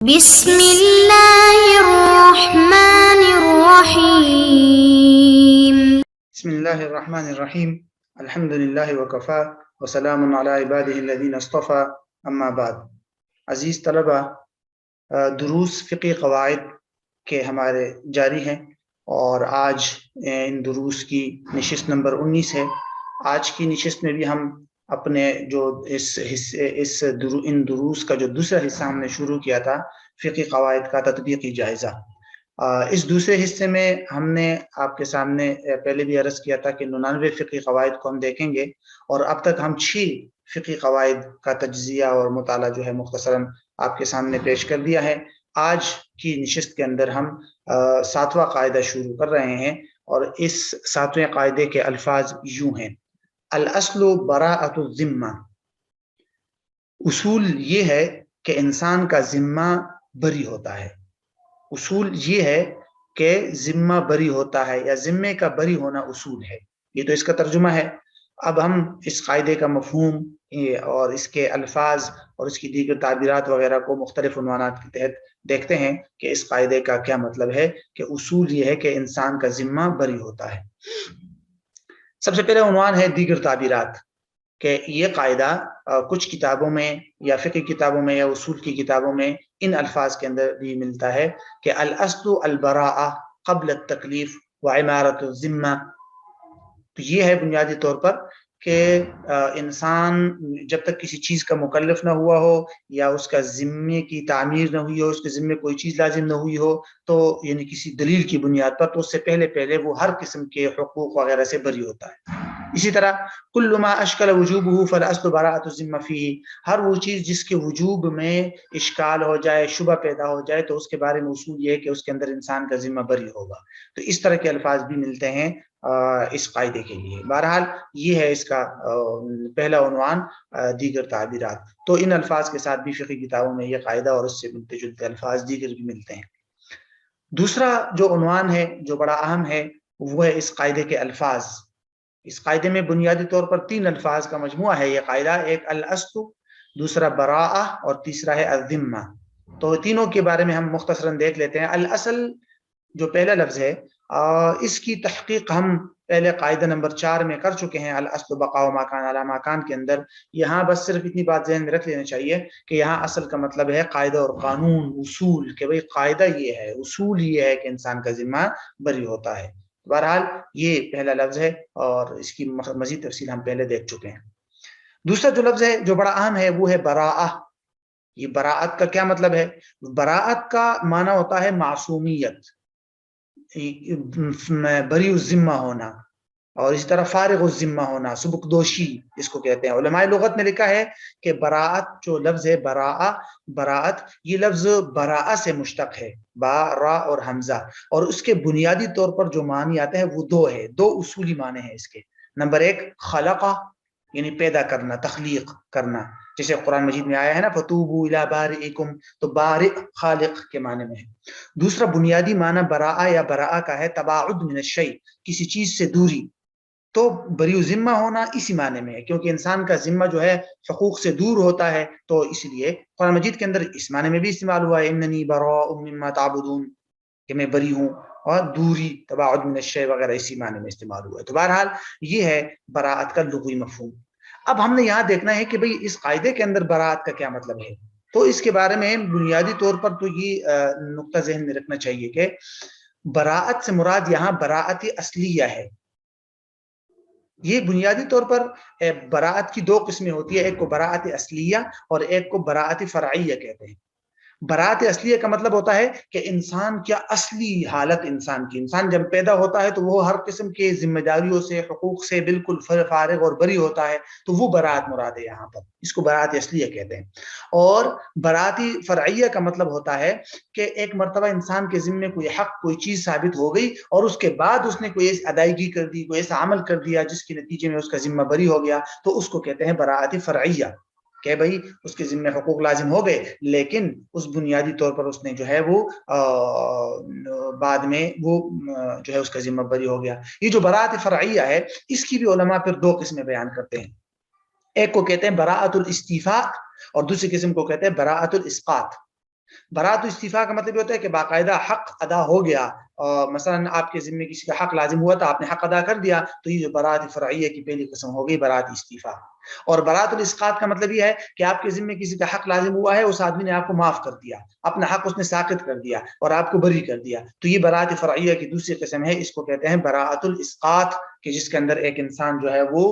بسم اللہ الرحمن الرحیم بسم اللہ الرحمن الرحیم الحمد للہ وکفا وسلام علی عبادہ الذین اصطفى اما بعد. عزیز طلبہ، دروس فقی قواعد کے ہمارے جاری ہیں اور آج ان دروس کی نشست نمبر 19 ہے. آج کی نشست میں بھی ہم اپنے جو ان دروس کا جو دوسرا حصہ ہم نے شروع کیا تھا، فقی قواعد کا تطبیقی جائزہ. اس دوسرے حصے میں ہم نے آپ کے سامنے پہلے بھی عرض کیا تھا کہ 99 فقی قواعد کو ہم دیکھیں گے، اور اب تک ہم 6 فقی قواعد کا تجزیہ اور مطالعہ جو ہے مختصراً آپ کے سامنے پیش کر دیا ہے. آج کی نشست کے اندر ہم 7واں قاعدہ شروع کر رہے ہیں، اور اس 7ویں قاعدے کے الفاظ یوں ہیں: الاصل براءۃ الذمہ. اصول یہ ہے کہ انسان کا ذمہ بری ہوتا ہے. اصول یہ ہے کہ ذمہ بری ہوتا ہے، یا ذمے کا بری ہونا اصول ہے. یہ تو اس کا ترجمہ ہے. اب ہم اس قاعدے کا مفہوم اور اس کے الفاظ اور اس کی دیگر تعبیرات وغیرہ کو مختلف عنوانات کے تحت دیکھتے ہیں کہ اس قاعدے کا کیا مطلب ہے کہ اصول یہ ہے کہ انسان کا ذمہ بری ہوتا ہے. سب سے پہلے عنوان ہے دیگر تعبیرات، کہ یہ قاعدہ کچھ کتابوں میں یا فقہ کتابوں میں یا اصول کی کتابوں میں ان الفاظ کے اندر بھی ملتا ہے کہ الاصل البراءہ قبل التکلیف وعمارۃ الذمہ. تو یہ ہے بنیادی طور پر کہ انسان جب تک کسی چیز کا مکلف نہ ہوا ہو یا اس کا ذمے کی تعمیر نہ ہوئی ہو، اس کے ذمے کوئی چیز لازم نہ ہوئی ہو، تو یعنی کسی دلیل کی بنیاد پر، تو اس سے پہلے وہ ہر قسم کے حقوق وغیرہ سے بری ہوتا ہے. اسی طرح کل ما اشکل وجوبہ فالاصل براءۃ الذمہ فیہ. ہر وہ چیز جس کے وجوب میں اشکال ہو جائے، شبہ پیدا ہو جائے، تو اس کے بارے میں اصول یہ ہے کہ اس کے اندر انسان کا ذمہ بری ہوگا. تو اس طرح کے الفاظ بھی ملتے ہیں اس قاعدے کے لیے. بہرحال یہ ہے اس کا پہلا عنوان، دیگر تعبیرات. تو ان الفاظ کے ساتھ بھی فقہی کتابوں میں یہ قاعدہ اور اس سے ملتے جلتے الفاظ دیگر بھی ملتے ہیں. دوسرا جو عنوان ہے جو بڑا اہم ہے وہ ہے اس قاعدے کے الفاظ. اس قاعدے میں بنیادی طور پر 3 الفاظ کا مجموعہ ہے یہ قاعدہ، ایک الاصل، دوسرا براءہ، اور تیسرا ہے الذمہ. تو تینوں کے بارے میں ہم مختصراً دیکھ لیتے ہیں. الاصل جو پہلا لفظ ہے، اس کی تحقیق ہم پہلے قاعدہ نمبر 4 میں کر چکے ہیں، الاصل بقاء ما کان علی ما کان کے اندر. یہاں بس صرف اتنی بات ذہن میں رکھ لینا چاہیے کہ یہاں اصل کا مطلب ہے قاعدہ اور قانون، اصول، کہ بھئی قاعدہ یہ ہے، اصول یہ ہے کہ انسان کا ذمہ بری ہوتا ہے. بہرحال یہ پہلا لفظ ہے اور اس کی مزید تفصیل ہم پہلے دیکھ چکے ہیں. دوسرا جو لفظ ہے جو بڑا اہم ہے وہ ہے براءہ. یہ براءت کا کیا مطلب ہے؟ براءت کا معنی ہوتا ہے معصومیت، بری الذمہ ہونا، اور اسی طرح فارغ الذمہ ہونا، سبکدوشی اس کو کہتے ہیں. علماء لغت نے لکھا ہے کہ براءت جو لفظ ہے، براءت، یہ لفظ براء سے مشتق ہے، با، را اور حمزہ. اور اس کے بنیادی طور پر جو معنی آتے ہیں وہ 2 ہے، 2 اصولی معنی ہیں اس کے. نمبر 1 خلقہ، یعنی پیدا کرنا، تخلیق کرنا، جیسے قرآن مجید میں آیا ہے نا فتوبوا الی بارئکم، تو بارئ خالق کے معنی میں ہے. دوسرا بنیادی معنی براء یا براء کا ہے تباعد من الشیء، کسی چیز سے دوری. تو بری ذمہ ہونا اسی معنی میں ہے، کیونکہ انسان کا ذمہ جو ہے حقوق سے دور ہوتا ہے، تو اس لیے قرآن مجید کے اندر اس معنی میں بھی استعمال ہوا ہے اننی براء مما تعبدون، کہ میں بری ہوں، اور دوری، تباعد من الشیء وغیرہ اسی معنی میں استعمال ہوا ہے. تو بہرحال یہ ہے براءت کا لغوی مفہوم. اب ہم نے یہاں دیکھنا ہے کہ بھئی اس قاعدے کے اندر براءت کا کیا مطلب ہے. تو اس کے بارے میں بنیادی طور پر تو یہ نقطہ ذہن میں رکھنا چاہیے کہ براءت سے مراد یہاں براءت اصلیہ ہے. یہ بنیادی طور پر براءت کی 2 قسمیں ہوتی ہے، ایک کو براءت اصلیہ اور ایک کو براءت فرعیہ کہتے ہیں. براءت اصلیہ کا مطلب ہوتا ہے کہ انسان کیا اصلی حالت انسان کی، انسان جب پیدا ہوتا ہے تو وہ ہر قسم کے ذمہ داریوں سے، حقوق سے بالکل فارغ اور بری ہوتا ہے، تو وہ براءت مراد ہے یہاں پر، اس کو براءت اصلیہ کہتے ہیں. اور براءت فرعیہ کا مطلب ہوتا ہے کہ ایک مرتبہ انسان کے ذمے کوئی حق، کوئی چیز ثابت ہو گئی، اور اس کے بعد اس نے کوئی ایسی ادائیگی کر دی، کوئی ایسا عمل کر دیا جس کے نتیجے میں اس کا ذمہ بری ہو گیا، تو اس کو کہتے ہیں براءت فرعیہ، کہ بھئی اس کے ذمہ حقوق لازم ہو گئے، لیکن اس بنیادی طور پر اس نے جو ہے وہ بعد میں وہ جو ہے اس کا ذمہ بری ہو گیا. یہ جو براءت فرعیہ ہے اس کی بھی علماء پھر 2 قسمیں بیان کرتے ہیں. ایک کو کہتے ہیں براءت الاستیفاء اور دوسری قسم کو کہتے ہیں براءت الاسقاط. برات استعفا کا مطلب یہ ہوتا ہے کہ باقاعدہ حق ادا ہو گیا، مثلا آپ کے ذمے کسی کا حق لازم ہوا تھا، آپ نے حق ادا کر دیا، تو یہ جو برات فرعیہ کی پہلی قسم ہو گئی برات استعفا۔ اور برات الاسقاط کا مطلب یہ ہے کہ آپ کے ذمے کسی کا حق لازم ہوا ہے، اس آدمی نے آپ کو معاف کر دیا، اپنا حق اس نے ساقط کر دیا اور آپ کو بری کر دیا، تو یہ برات فرعیہ کی دوسری قسم ہے، اس کو کہتے ہیں برات الاسقاط، کہ جس کے اندر ایک انسان جو ہے وہ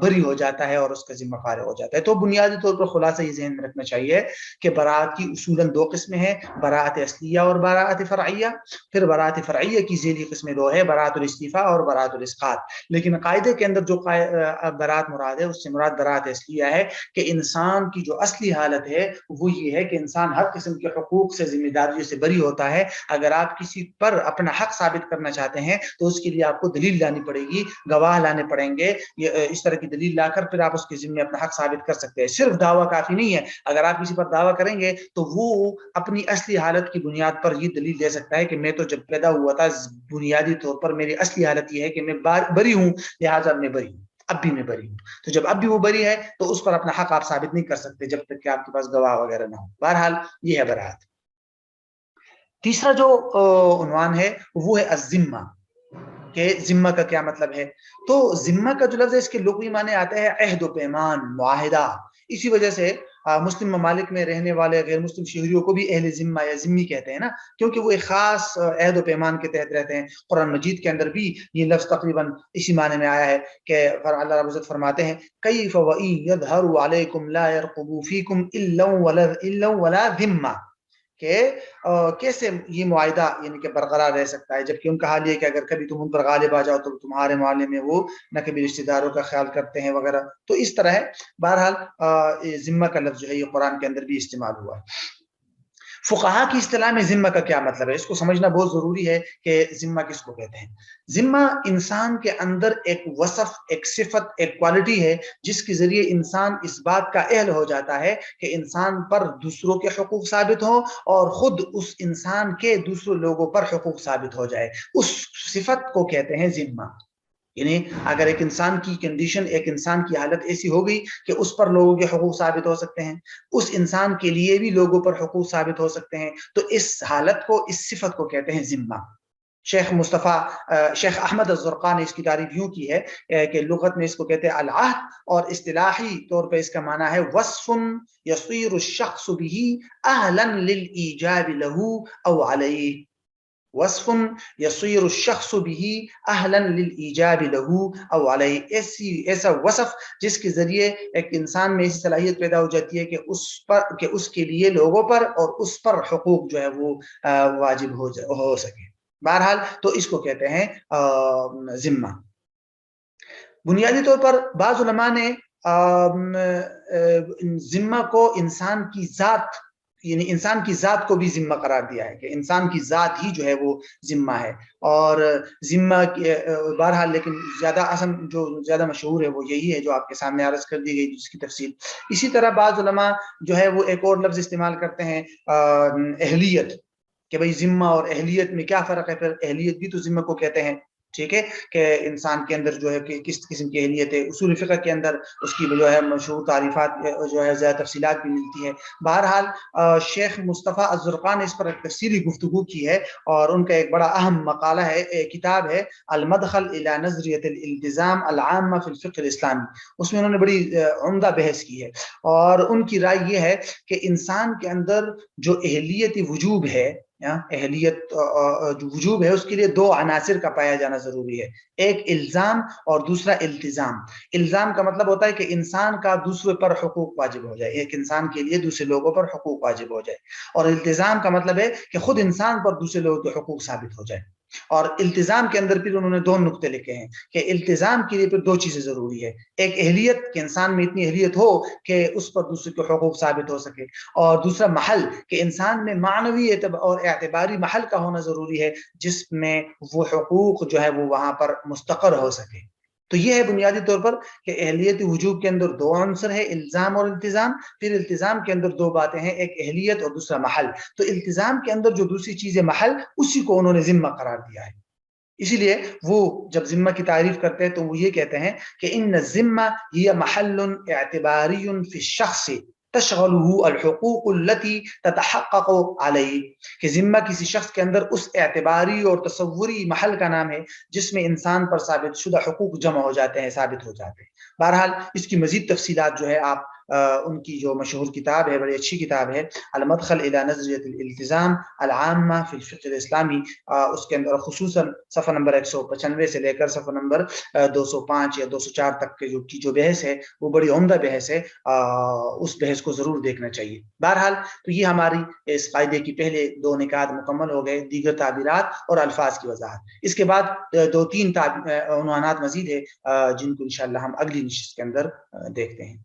بری ہو جاتا ہے اور اس کا ذمہ فارغ ہو جاتا ہے۔ تو بنیادی طور پر خلاصہ یہ ذہن میں رکھنا چاہیے کہ برات کی اصولاً دو قسمیں ہیں، برات اصلیہ اور برات فرعیہ۔ پھر برات فرعیہ کی ذیلی قسمیں دو ہے، برات الاستعفا اور برات الاسقاط۔ لیکن قاعدے کے اندر جو برات مراد ہے، اس سے مراد برات اصلیہ ہے کہ انسان کی جو اصلی حالت ہے وہ یہ ہے کہ انسان ہر قسم کے حقوق سے، ذمہ داریوں سے بری ہوتا ہے۔ اگر آپ کسی پر اپنا حق ثابت کرنا چاہتے ہیں تو اس کے لیے آپ کو دلیل لانی پڑے گی، گواہ لانے پڑیں گے، اس طرح کی دلیل لا کر پھر آپ اس کے ذمہ اپنا حق ثابت کر سکتے ہیں۔ صرف دعویٰ کافی نہیں ہے، اگر آپ کسی پر دعویٰ کریں گے تو وہ اپنی اصلی حالت کی بنیاد پر یہ دلیل دے سکتا ہے کہ میں تو جب پیدا ہوا تھا بنیادی طور پر میری اصلی حالت یہ ہے کہ میں بری ہوں، لہٰذا میں بری ہوں، اب بھی میں بری ہوں۔ تو جب اب بھی وہ بری ہے تو اس پر اپنا حق آپ ثابت نہیں کر سکتے جب تک کہ آپ کے پاس گواہ وغیرہ نہ ہو۔ بہرحال یہ ہے برات۔ تیسرا جو عنوان ہے وہ ہے الذمہ، کہ ذمہ کا کیا مطلب ہے؟ تو ذمہ کا جو لفظ ہے اس کے لغوی معنی آتا ہے عہد و پیمان، معاہدہ۔ اسی وجہ سے مسلم ممالک میں رہنے والے غیر مسلم شہریوں کو بھی اہل ذمہ یا ذمی کہتے ہیں نا، کیونکہ وہ ایک خاص عہد و پیمان کے تحت رہتے ہیں۔ قرآن مجید کے اندر بھی یہ لفظ تقریباً اسی معنی میں آیا ہے کہ اللہ رب العزت فرماتے ہیں کیف وَإِن يَظْهَرُوا عَلَيْكُمْ لَا يَرْقُبُوا فِيكُمْ إِلًّا وَلَا ذِمَّةً، کہ کیسے یہ معاہدہ یعنی کہ برقرار رہ سکتا ہے، جبکہ ان کا حال یہ کہ اگر کبھی تم ان پر غالب آ جاؤ تو تمہارے معاملے میں وہ نہ کبھی رشتہ داروں کا خیال کرتے ہیں وغیرہ، تو اس طرح ہے۔ بہرحال ذمہ کا لفظ جو ہے یہ قرآن کے اندر بھی استعمال ہوا ہے۔ فقہا کی اصطلاح میں ذمہ کا کیا مطلب ہے، اس کو سمجھنا بہت ضروری ہے کہ ذمہ کس کو کہتے ہیں۔ ذمہ انسان کے اندر ایک وصف، ایک صفت، ایک کوالٹی ہے جس کے ذریعے انسان اس بات کا اہل ہو جاتا ہے کہ انسان پر دوسروں کے حقوق ثابت ہوں اور خود اس انسان کے دوسرے لوگوں پر حقوق ثابت ہو جائے، اس صفت کو کہتے ہیں ذمہ۔ یعنی اگر ایک انسان کی کنڈیشن، ایک انسان کی حالت ایسی ہو گئی کہ اس پر لوگوں کے حقوق ثابت ہو سکتے ہیں، اس انسان کے لیے بھی لوگوں پر حقوق ثابت ہو سکتے ہیں، تو اس حالت کو، اس صفت کو کہتے ہیں ذمہ۔ شیخ احمد الزرقاء نے اس کی تعریف یوں کی ہے کہ لغت میں اس کو کہتے ہیں العہد، اور اصطلاحی طور پہ اس کا معنی ہے وصف یصیر الشخص به اہلا للایجاب له او علیہ، وصف یصیر الشخص به اہلا للایجاب له او علیہ، ایسا وصف جس کے ذریعے ایک انسان میں ایسی صلاحیت پیدا ہو جاتی ہے کہ اس کے لیے لوگوں پر اور اس پر حقوق جو ہے وہ واجب ہو سکے۔ بہرحال تو اس کو کہتے ہیں ذمہ۔ بنیادی طور پر بعض علماء نے ذمہ کو انسان کی ذات، یعنی انسان کی ذات کو بھی ذمہ قرار دیا ہے، کہ انسان کی ذات ہی جو ہے وہ ذمہ ہے۔ اور ذمہ بہرحال لیکن زیادہ اصل جو زیادہ مشہور ہے وہ یہی ہے جو آپ کے سامنے عرض کر دی گئی جس کی تفصیل۔ اسی طرح بعض علماء جو ہے وہ ایک اور لفظ استعمال کرتے ہیں اہلیت، کہ بھئی ذمہ اور اہلیت میں کیا فرق ہے؟ پھر اہلیت بھی تو ذمہ کو کہتے ہیں، ٹھیک ہے، کہ انسان کے اندر جو ہے کہ کس قسم کی اہلیت ہے۔ اصول فقہ کے اندر اس کی جو ہے مشہور تعریفات جو ہے زیادہ تفصیلات بھی ملتی ہے۔ بہرحال شیخ مصطفیٰ الزرقاء نے اس پر ایک تفصیلی گفتگو کی ہے، اور ان کا ایک بڑا اہم مقالہ ہے، کتاب ہے المدخل الى نظریۃ الالتزام العامہ فی الفقہ الاسلامی، اس میں انہوں نے بڑی عمدہ بحث کی ہے، اور ان کی رائے یہ ہے کہ انسان کے اندر جو اہلیت وجوب ہے، اہلیت جو وجوب ہے، اس کے لیے دو عناصر کا پایا جانا ضروری ہے، ایک الزام اور دوسرا التزام۔ الزام کا مطلب ہوتا ہے کہ انسان کا دوسرے پر حقوق واجب ہو جائے، ایک انسان کے لیے دوسرے لوگوں پر حقوق واجب ہو جائے، اور التزام کا مطلب ہے کہ خود انسان پر دوسرے لوگوں کے حقوق ثابت ہو جائے۔ اور التزام کے اندر پھر انہوں نے دو نقطے لکھے ہیں کہ التزام کے لیے پھر دو چیزیں ضروری ہے، ایک اہلیت کہ انسان میں اتنی اہلیت ہو کہ اس پر دوسرے کے حقوق ثابت ہو سکے، اور دوسرا محل کہ انسان میں معنوی اور اعتباری محل کا ہونا ضروری ہے جس میں وہ حقوق جو ہے وہ وہاں پر مستقر ہو سکے۔ تو یہ ہے بنیادی طور پر کہ اہلیت وجوب کے اندر دو عنصر ہے، الزام اور التزام۔ پھر التزام کے اندر دو باتیں ہیں، ایک اہلیت اور دوسرا محل۔ تو التزام کے اندر جو دوسری چیز ہے محل، اسی کو انہوں نے ذمہ قرار دیا ہے۔ اسی لیے وہ جب ذمہ کی تعریف کرتے ہیں تو وہ یہ کہتے ہیں کہ ان الذمہ ہی محل اعتباری فی الشخص تشغلہ الحقوق التي تتحقق علیہ، کہ ذمہ کسی شخص کے اندر اس اعتباری اور تصوری محل کا نام ہے جس میں انسان پر ثابت شدہ حقوق جمع ہو جاتے ہیں، ثابت ہو جاتے ہیں۔ بہرحال اس کی مزید تفصیلات جو ہے آپ ان کی جو مشہور کتاب ہے، بڑی اچھی کتاب ہے، المدخل الى نظریۃ الالتزام العامہ فی الفقہ الاسلامی، اس کے اندر خصوصاً صفحہ نمبر 195 سے لے کر صفحہ نمبر 205 یا 204 تک کے جو بحث ہے وہ بڑی عمدہ بحث ہے، اس بحث کو ضرور دیکھنا چاہیے۔ بہرحال تو یہ ہماری اس قاعدے کی پہلے 2 نکات مکمل ہو گئے، دیگر تعبیرات اور الفاظ کی وضاحت۔ اس کے بعد 2-3 عنوانات مزید ہے جن کو انشاءاللہ ہم اگلی نشست کے اندر دیکھتے ہیں۔